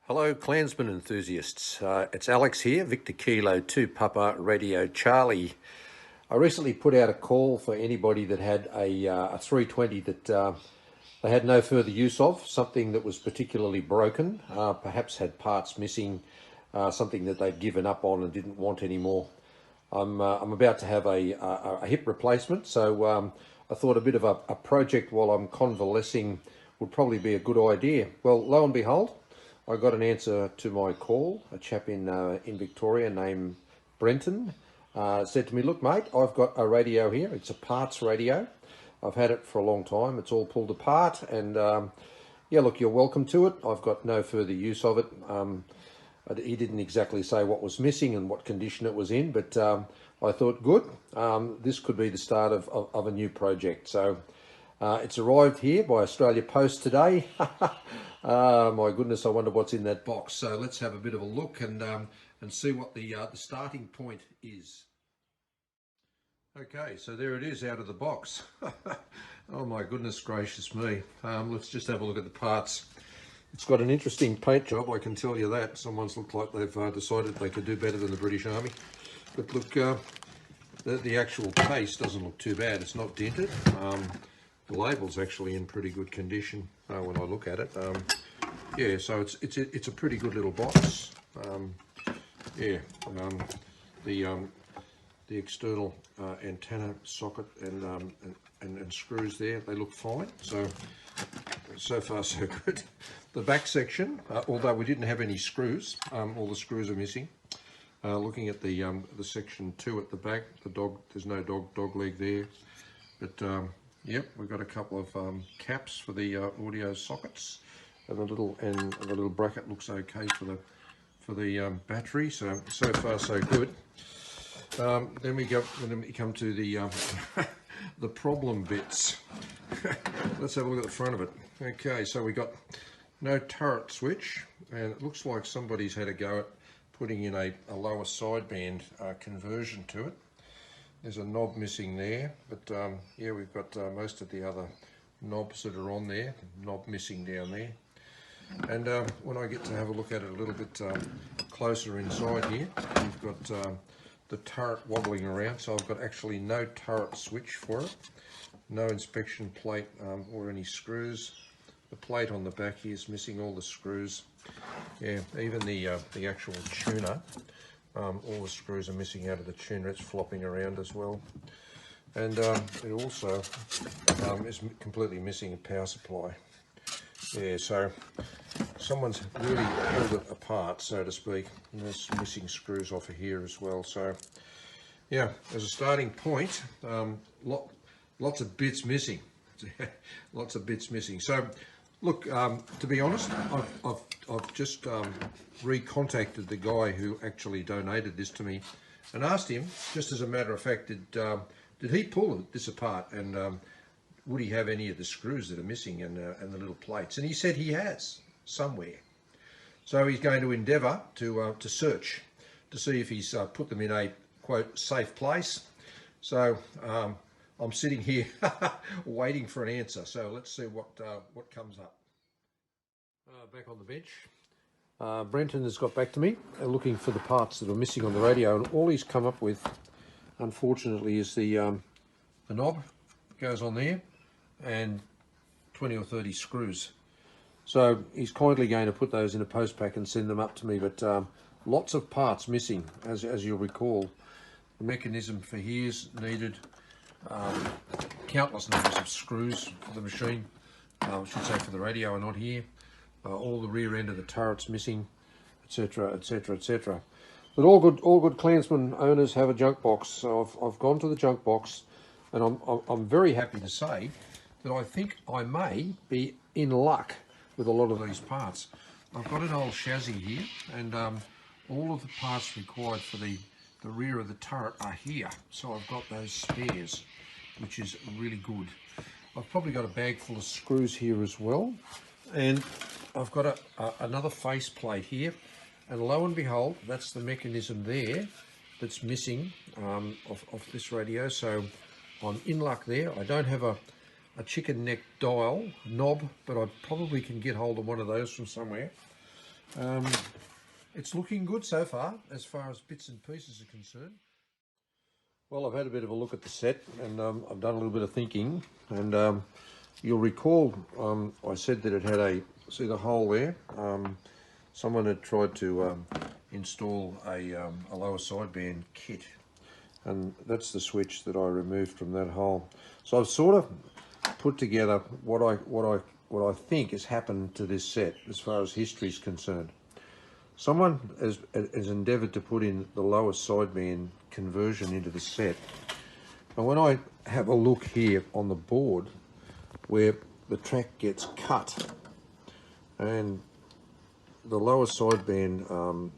Hello Clansman enthusiasts, it's Alex here, Victor Kilo 2 Papa Radio Charlie. I recently put out a call for anybody that had a 320 that they had no further use of, something that was particularly broken, perhaps had parts missing, something that they'd given up on and didn't want anymore. I'm about to have a hip replacement, so I thought a bit of a project while I'm convalescing would probably be a good idea. Well, lo and behold, I got an answer to my call. A chap in Victoria named Brenton said to me, "Look, mate, I've got a radio here. It's a parts radio. I've had it for a long time. It's all pulled apart, and yeah, look, you're welcome to it. I've got no further use of it." He didn't exactly say what was missing and what condition it was in, but I thought, good, this could be the start of a new project. So it's arrived here by Australia Post today. My goodness, I wonder what's in that box. So let's have a bit of a look and see what the starting point is. Okay, so there it is out of the box. Oh my goodness gracious me. Let's just have a look at the parts. It's got an interesting paint job, I can tell you that. Someone's looked like they've decided they could do better than the British Army. But look, the actual case doesn't look too bad. It's not dented. The label's actually in pretty good condition when I look at it. Yeah, so it's a pretty good little box. Yeah, the external antenna socket and screws there, they look fine. So far so good. The back section, although we didn't have any screws, all the screws are missing. Looking at the section 2 at the back, there's no dog leg there, but yep, we've got a couple of caps for the audio sockets, and the little bracket looks okay for the battery. So far so good. Then we come to the the problem bits. Let's have a look at the front of it. Okay, so we got no turret switch, and it looks like somebody's had a go at putting in a lower sideband conversion to it. There's a knob missing there, but yeah, we've got most of the other knobs that are on there. Knob missing down there. And when I get to have a look at it a little bit closer inside here, we've got the turret wobbling around, so I've got actually no turret switch for it. No inspection plate or any screws. The plate on the back here is missing all the screws. Yeah, even the actual tuner. All the screws are missing out of the tuner. It's flopping around as well, and it also is completely missing a power supply. Yeah, so someone's really held it apart, so to speak, and there's missing screws off of here as well. So yeah, as a starting point, lots of bits missing. Lots of bits missing. So look, to be honest, I've just recontacted the guy who actually donated this to me and asked him, just as a matter of fact, did he pull this apart, and would he have any of the screws that are missing and the little plates? And he said he has somewhere. So he's going to endeavour to search to see if he's put them in a quote safe place. So I'm sitting here waiting for an answer. So let's see what comes up. Back on the bench. Brenton has got back to me looking for the parts that are missing on the radio, and all he's come up with, unfortunately, is the knob goes on there and 20 or 30 screws. So he's kindly going to put those in a post pack and send them up to me, but lots of parts missing, as you'll recall. The mechanism for here's needed, countless numbers of screws for the machine, I should say for the radio are not here. All the rear end of the turret's missing, etc, etc, etc. But all good Clansman owners have a junk box. So I've gone to the junk box, and I'm very happy to say that I think I may be in luck with a lot of these parts. I've got an old chassis here, and all of the parts required for the rear of the turret are here. So I've got those spares, which is really good. I've probably got a bag full of screws here as well, and I've got another face plate here, and lo and behold, that's the mechanism there that's missing of this radio. So I'm in luck there. I don't have a chicken neck dial knob, but I probably can get hold of one of those from somewhere. It's looking good so far as bits and pieces are concerned. Well, I've had a bit of a look at the set, and I've done a little bit of thinking, and you'll recall I said that it had see the hole there? Someone had tried to install a lower sideband kit, and that's the switch that I removed from that hole. So I've sort of put together what I think has happened to this set as far as history is concerned. Someone has endeavoured to put in the lower sideband conversion into the set, and when I have a look here on the board where the track gets cut, and the lower sideband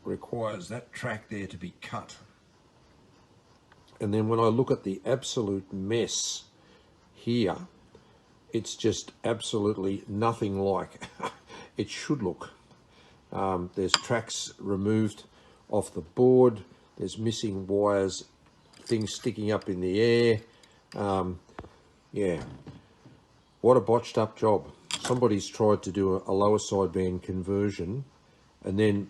requires that track there to be cut, and then when I look at the absolute mess here, it's just absolutely nothing like it should look. There's tracks removed off the board, there's missing wires, things sticking up in the air. Yeah, what a botched up job. Somebody's tried to do a lower sideband conversion, and then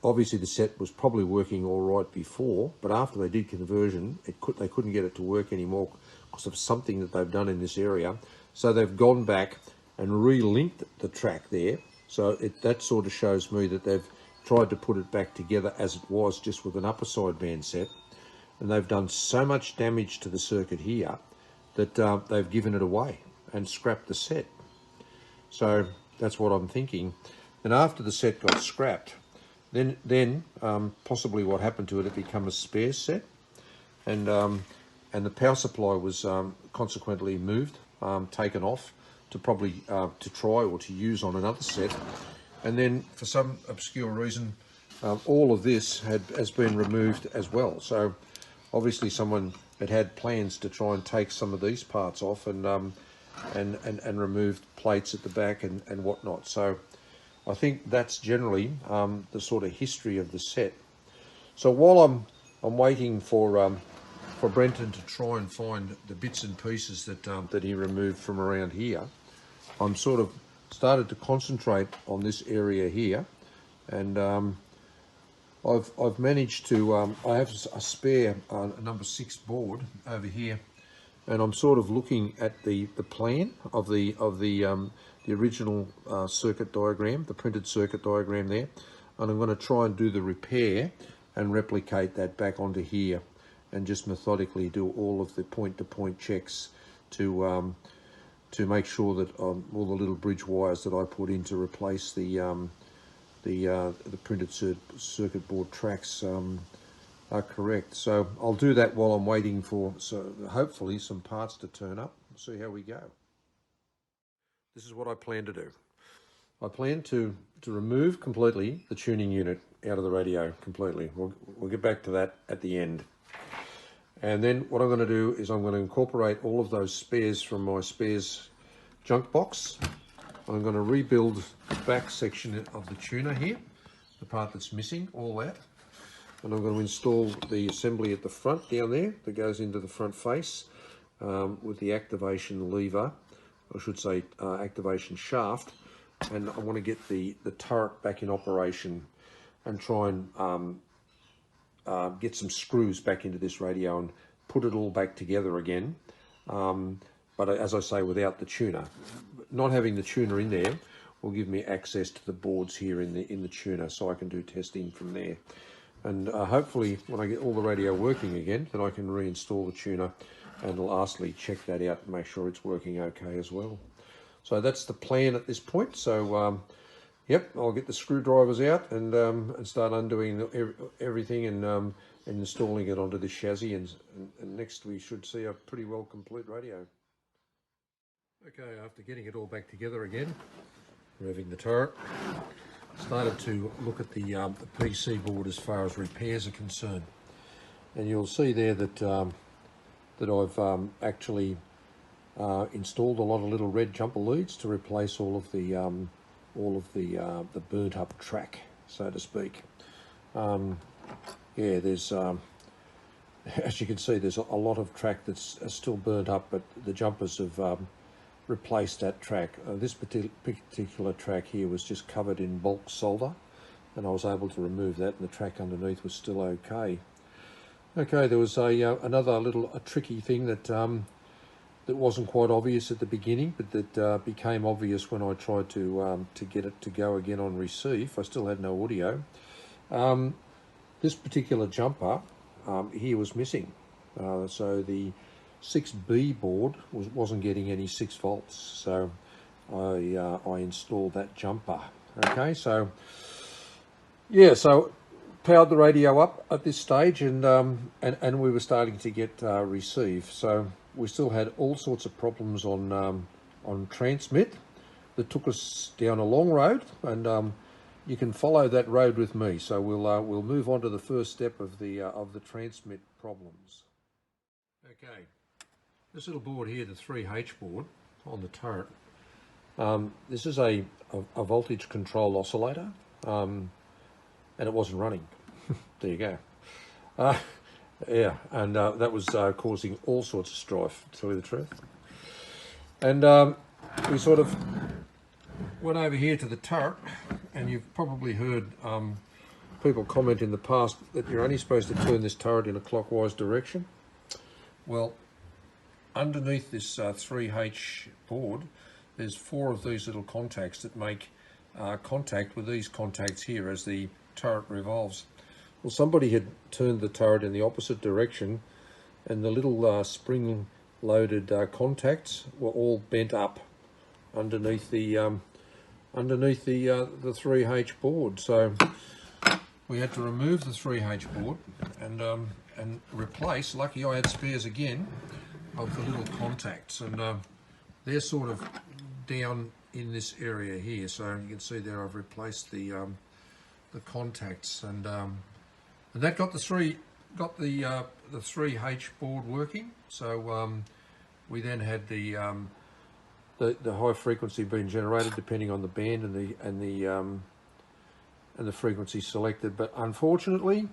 obviously the set was probably working all right before, but after they did conversion, they couldn't get it to work anymore because of something that they've done in this area. So they've gone back and re-linked the track there. So that sort of shows me that they've tried to put it back together as it was, just with an upper sideband set. And they've done so much damage to the circuit here that they've given it away and scrapped the set. So that's what I'm thinking. And after the set got scrapped, then possibly what happened to it, it became a spare set, and the power supply was consequently moved, taken off to probably to try or to use on another set, and then for some obscure reason, all of this has been removed as well. So obviously someone had plans to try and take some of these parts off and remove plates at the back and whatnot. So I think that's generally the sort of history of the set. So while I'm waiting for Brenton to try and find the bits and pieces that he removed from around here, I'm sort of started to concentrate on this area here, and I've managed to I have a spare number 6 board over here, and I'm sort of looking at the plan of the original circuit diagram, the printed circuit diagram there, and I'm going to try and do the repair and replicate that back onto here, and just methodically do all of the point-to-point checks to make sure that all the little bridge wires that I put in to replace the printed circuit board tracks are correct. So I'll do that while I'm waiting for hopefully some parts to turn up. We'll see how we go. This is what I plan to do. I plan to remove completely the tuning unit out of the radio completely. We'll get back to that at the end. And then what I'm going to do is I'm going to incorporate all of those spares from my spares junk box. I'm going to rebuild the back section of the tuner here, the part that's missing, all that. And I'm going to install the assembly at the front down there that goes into the front face with the activation lever, I should say activation shaft. And I want to get the turret back in operation and try and get some screws back into this radio and put it all back together again. But as I say, without the tuner. Not having the tuner in there will give me access to the boards here in the tuner, so I can do testing from there. And hopefully when I get all the radio working again, then I can reinstall the tuner and lastly check that out and make sure it's working okay as well. So that's the plan at this point. So yep, I'll get the screwdrivers out and start undoing everything and installing it onto this chassis, and next we should see a pretty well complete radio. Okay, after getting it all back together again, removing the turret, started to look at the PC board as far as repairs are concerned, and you'll see there that I've actually installed a lot of little red jumper leads to replace all of the burnt up track, so to speak. Yeah, there's as you can see, there's a lot of track that's still burnt up, but the jumpers have replace that track. This particular track here was just covered in bulk solder, and I was able to remove that, and the track underneath was still okay. Okay, there was another little tricky thing that that wasn't quite obvious at the beginning, but that became obvious when I tried to get it to go again on receive. I still had no audio. This particular jumper here was missing, so the 6B board wasn't getting any 6 volts, so I installed that jumper. Okay, so yeah, so powered the radio up at this stage, and we were starting to get receive. So we still had all sorts of problems on transmit that took us down a long road, and you can follow that road with me. So we'll move on to the first step of the transmit problems. Okay, this little board here, the 3H board on the turret. This is a voltage control oscillator, and it wasn't running. There you go. Yeah, and that was causing all sorts of strife, to tell you the truth. And we sort of went over here to the turret, and you've probably heard people comment in the past that you're only supposed to turn this turret in a clockwise direction. Well, underneath this 3H board, there's 4 of these little contacts that make contact with these contacts here as the turret revolves. Well, somebody had turned the turret in the opposite direction, and the little spring-loaded contacts were all bent up underneath the 3H board. So we had to remove the 3H board and replace. Lucky I had spares again of the little contacts, and they're sort of down in this area here. So you can see there I've replaced the contacts, and that got the 3H board working. So we then had the high frequency being generated depending on the band and the frequency selected. But unfortunately,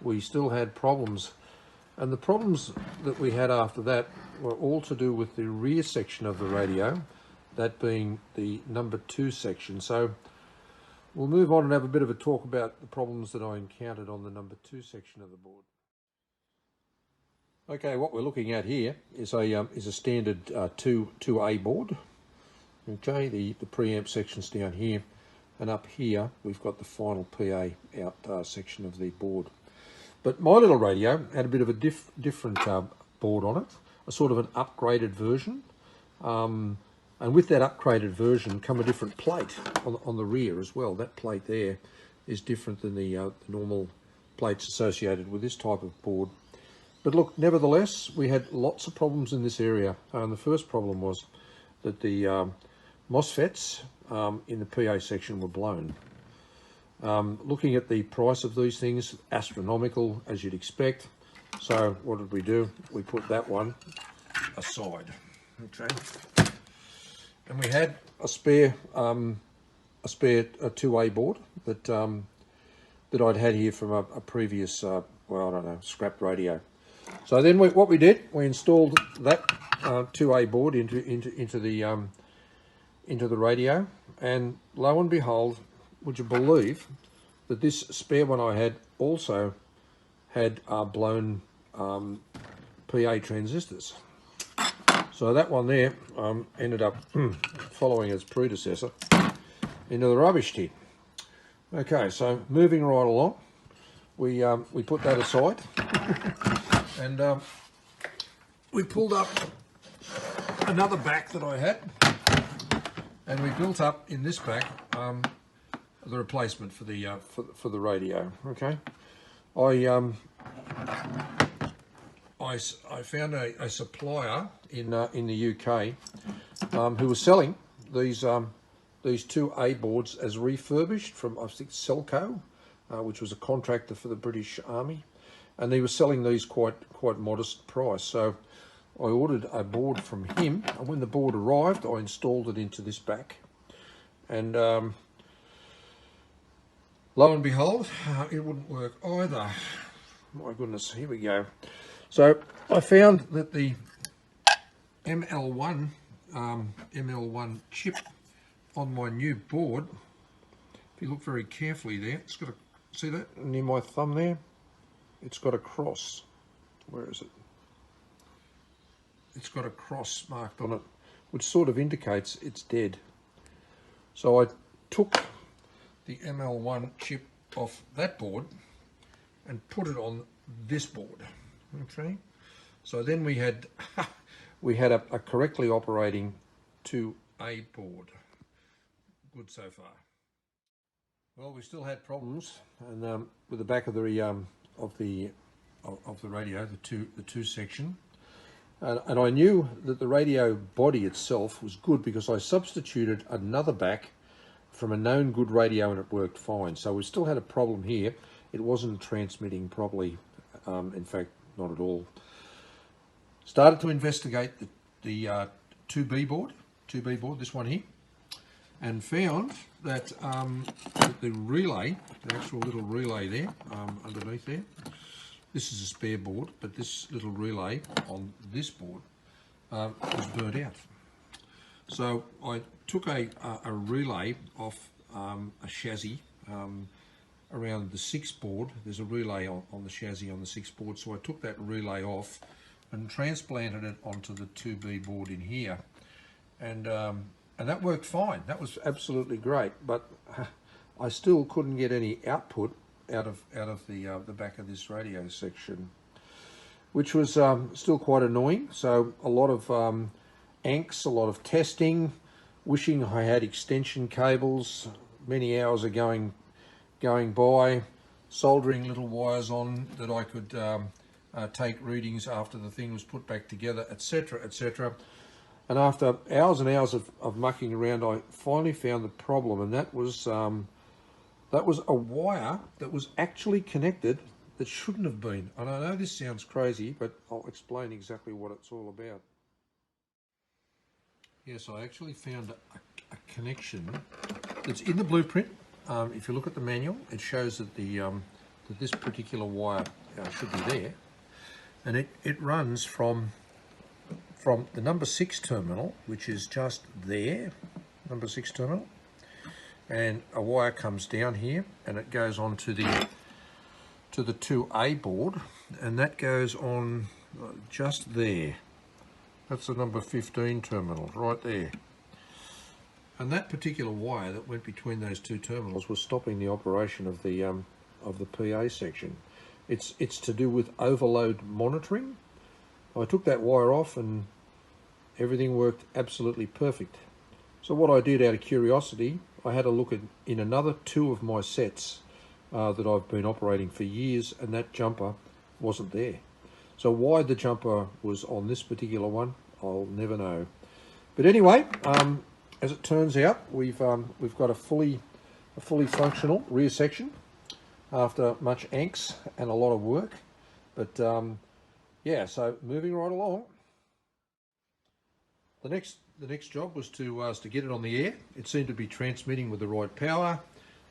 we still had problems, and the problems that we had after that were all to do with the rear section of the radio, that being the number 2 section. So we'll move on and have a bit of a talk about the problems that I encountered on the number 2 section of the board. Okay, what we're looking at here is a standard 2A board. Okay, the preamp section's down here, and up here we've got the final PA out section of the board. But my little radio had a bit of a different board on it, a sort of an upgraded version. And with that upgraded version come a different plate on the rear as well. That plate there is different than the normal plates associated with this type of board. But look, nevertheless, we had lots of problems in this area. And the first problem was that the MOSFETs in the PA section were blown. Looking at the price of these things, astronomical as you'd expect. So what did we do? We put that one aside. Okay. And we had a spare 2A board that I'd had here from a previous well, I don't know, scrapped radio. So then what we did, we installed that 2A board into the radio, and lo and behold, would you believe that this spare one I had also had blown PA transistors. So that one there ended up following its predecessor into the rubbish tin. Okay, so moving right along, we put that aside, and we pulled up another back that I had, and we built up in this back the replacement for the radio. Okay, I found a supplier in the UK who was selling these 2A boards as refurbished from, I think, Selco, which was a contractor for the British Army, and he was selling these quite modest price. So I ordered a board from him, and when the board arrived, I installed it into this back, and lo and behold, it wouldn't work either. My goodness, here we go. So I found that the ML1 ML1 chip on my new board. If you look very carefully there, it's got a, see that near my thumb there? It's got a cross. Where is it? It's got a cross marked on it, which sort of indicates it's dead. So I took the ML1 chip off that board and put it on this board. Okay, so then we had a correctly operating 2A board. Good so far. Well, we still had problems, and with the back of the radio, the two section, and I knew that the radio body itself was good because I substituted another back from a known good radio and it worked fine. So we still had a problem here. It wasn't transmitting properly. In fact, not at all. Started to investigate the 2B board, this one here, and found that the relay, the actual little relay there, underneath there, this is a spare board, but this little relay on this board was burnt out. So I took a relay off a chassis around the 6 board. There's a relay on the chassis on the 6 board, so I took that relay off and transplanted it onto the 2B board in here, and that worked fine. That was absolutely great, but I still couldn't get any output out of the back of this radio section, which was still quite annoying. So a lot of angst, a lot of testing, wishing I had extension cables. Many hours are going by, soldering little wires on that I could take readings after the thing was put back together, etc., etc. And after hours and hours of mucking around, I finally found the problem, and that was a wire that was actually connected that shouldn't have been. And I know this sounds crazy, but I'll explain exactly what it's all about. Yes, I actually found a connection that's in the blueprint. If you look at the manual, it shows that that this particular wire should be there, and it runs from the number 6 terminal, which is just there, number 6 terminal, and a wire comes down here and it goes on to the 2A board, and that goes on just there. That's the number 15 terminal right there. And that particular wire that went between those two terminals was stopping the operation of the PA section. It's to do with overload monitoring. I took that wire off and everything worked absolutely perfect. So what I did out of curiosity, I had a look in another 2 of my sets that I've been operating for years, and that jumper wasn't there. So why the jumper was on this particular one, I'll never know. But anyway, as it turns out, we've got a fully functional rear section after much angst and a lot of work. But yeah, so moving right along. The next job was to get it on the air. It seemed to be transmitting with the right power.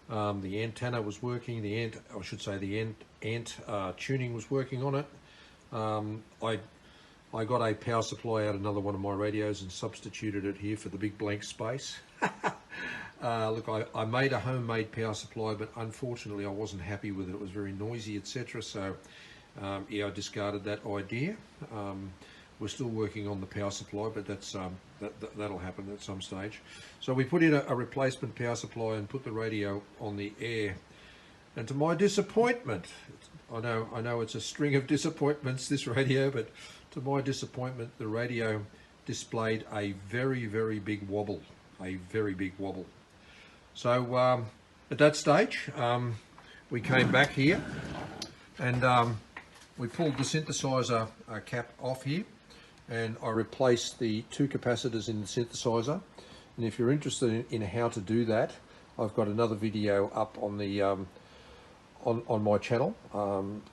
The antenna was working. The ant tuning was working on it. I got a power supply out of another one of my radios and substituted it here for the big blank space. Look, I made a homemade power supply, but unfortunately I wasn't happy with it. It was very noisy, etc. So yeah, I discarded that idea. We're still working on the power supply, but that'll happen at some stage. So we put in a replacement power supply and put the radio on the air. And to my disappointment, I know it's a string of disappointments, this radio, but to my disappointment, the radio displayed a very, very big wobble, So at that stage, we came back here and we pulled the synthesizer cap off here, and I replaced the 2 capacitors in the synthesizer. And if you're interested in how to do that, I've got another video up on the on my channel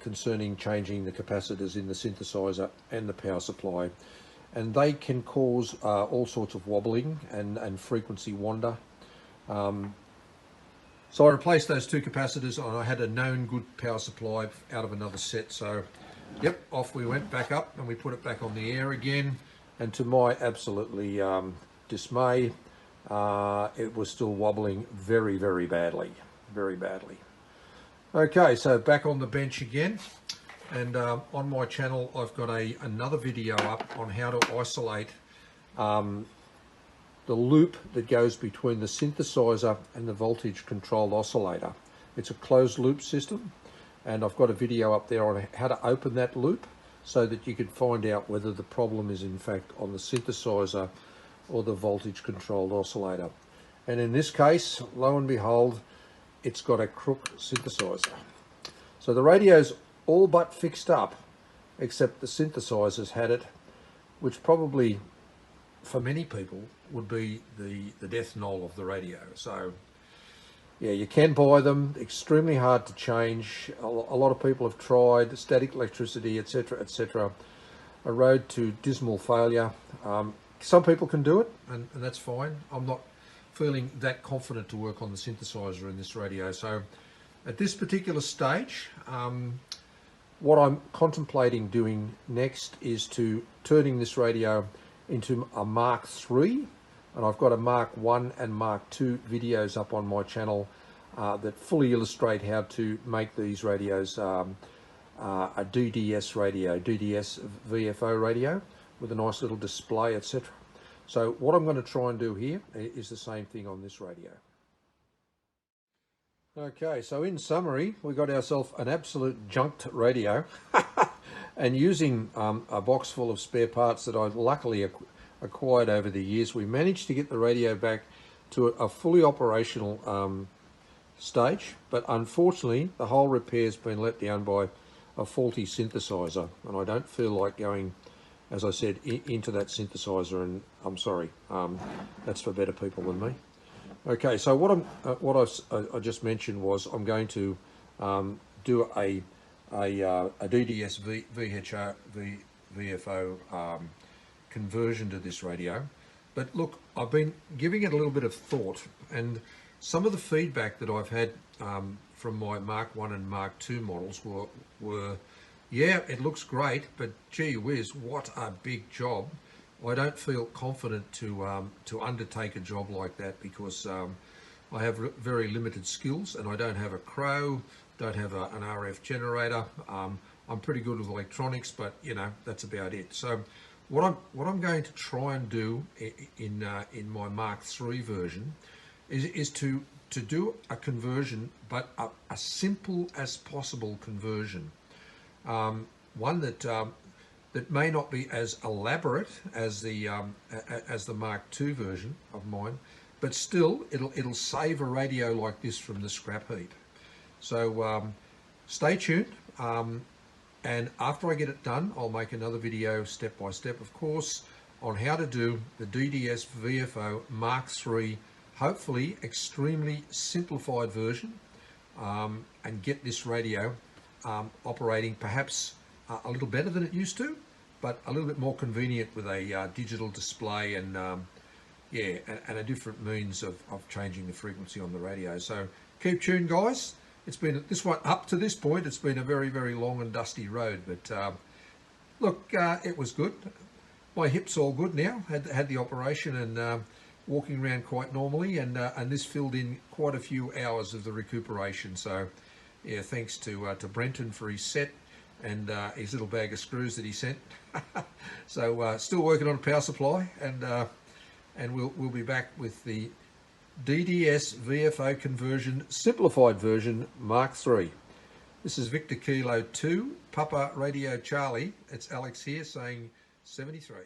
concerning changing the capacitors in the synthesizer and the power supply, and they can cause all sorts of wobbling and frequency wander. So I replaced those 2 capacitors, and I had a known good power supply out of another set. So yep, off we went back up, and we put it back on the air again. and to my absolutely dismay, it was still wobbling very, very badly, very badly. Okay, so back on the bench again, and on my channel I've got another video up on how to isolate the loop that goes between the synthesizer and the voltage controlled oscillator. It's a closed loop system, and I've got a video up there on how to open that loop so that you can find out whether the problem is in fact on the synthesizer or the voltage controlled oscillator. And in this case, lo and behold, it's got a crook synthesizer. So the radio's all but fixed up, except the synthesizer's had it, which probably for many people would be the death knell of the radio. So yeah, you can buy them, extremely hard to change. A lot of people have tried static electricity, etc., etc. A road to dismal failure. Some people can do it, and that's fine. I'm not feeling that confident to work on the synthesizer in this radio. So at this particular stage, what I'm contemplating doing next is to turning this radio into a Mark III, and I've got a Mark I and Mark II videos up on my channel that fully illustrate how to make these radios a DDS radio, DDS VFO radio with a nice little display, etc. So what I'm going to try and do here is the same thing on this radio. Okay, so in summary, we got ourselves an absolute junked radio, and using a box full of spare parts that I've luckily acquired over the years, we managed to get the radio back to a fully operational stage, but unfortunately the whole repair's been let down by a faulty synthesizer, and I don't feel like going, as I said, into that synthesizer, and I'm sorry, that's for better people than me. Okay, so what I just mentioned was I'm going to do a DDS VFO conversion to this radio. But look, I've been giving it a little bit of thought, and some of the feedback that I've had from my Mark I and Mark II models were, yeah, it looks great, but gee whiz, what a big job. I don't feel confident to undertake a job like that because I have very limited skills, and I don't have a crow, don't have an RF generator. I'm pretty good with electronics, but you know, that's about it. So what I'm going to try and do in my Mark III version is to do a conversion, but a simple as possible conversion, one that may not be as elaborate as the Mark II version of mine, but still it'll save a radio like this from the scrap heap. So stay tuned, and after I get it done, I'll make another video step by step, of course, on how to do the DDS VFO Mark III, hopefully extremely simplified version, and get this radio operating perhaps a little better than it used to, but a little bit more convenient with a digital display and yeah, and a different means of changing the frequency on the radio. So keep tuned, guys. It's been this one up to this point. It's been a very, very long and dusty road, but look, it was good. My hip's all good now. Had the operation and walking around quite normally, and this filled in quite a few hours of the recuperation. So yeah, thanks to Brenton for his set and his little bag of screws that he sent. So still working on a power supply, and we'll be back with the DDS VFO conversion, simplified version, Mark III. This is Victor Kilo 2, Papa Radio Charlie. It's Alex here saying 73.